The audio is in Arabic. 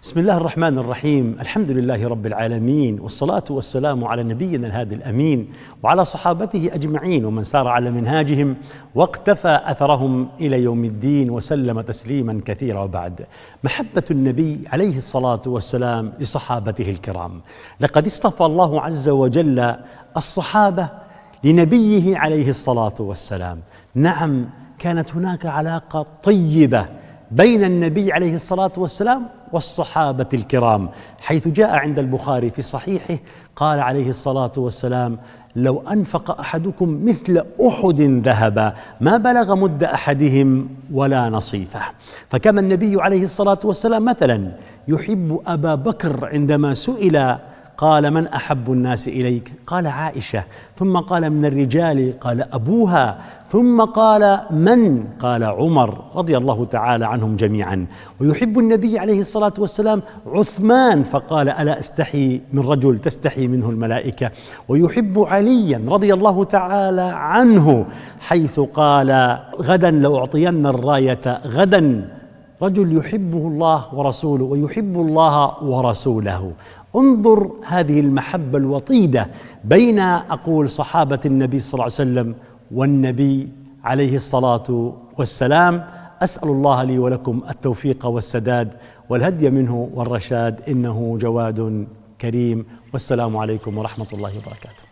بسم الله الرحمن الرحيم. الحمد لله رب العالمين، والصلاة والسلام على نبينا الهادي الأمين وعلى صحابته أجمعين ومن سار على منهاجهم واقتفى أثرهم إلى يوم الدين وسلم تسليما كثيرا. وبعد، محبة النبي عليه الصلاة والسلام لصحابته الكرام. لقد اصطفى الله عز وجل الصحابة لنبيه عليه الصلاة والسلام. نعم، كانت هناك علاقة طيبة بين النبي عليه الصلاة والسلام والصحابة الكرام، حيث جاء عند البخاري في صحيحه قال عليه الصلاة والسلام: لو أنفق أحدكم مثل أحد ذهبا ما بلغ مد أحدهم ولا نصيفه. فكان النبي عليه الصلاة والسلام مثلا يحب أبا بكر، عندما سئل قال: من أحب الناس إليك؟ قال: عائشة. ثم قال: من الرجال؟ قال: أبوها. ثم قال: من؟ قال: عمر رضي الله تعالى عنهم جميعا. ويحب النبي عليه الصلاة والسلام عثمان، فقال: ألا أستحي من رجل تستحي منه الملائكة. ويحب عليا رضي الله تعالى عنه، حيث قال: غدا لأعطين الراية غدا. رجل يحبه الله ورسوله ويحب الله ورسوله. انظر هذه المحبة الوطيدة بين صحابة النبي صلى الله عليه وسلم والنبي عليه الصلاة والسلام. أسأل الله لي ولكم التوفيق والسداد والهدي منه والرشاد، إنه جواد كريم. والسلام عليكم ورحمة الله وبركاته.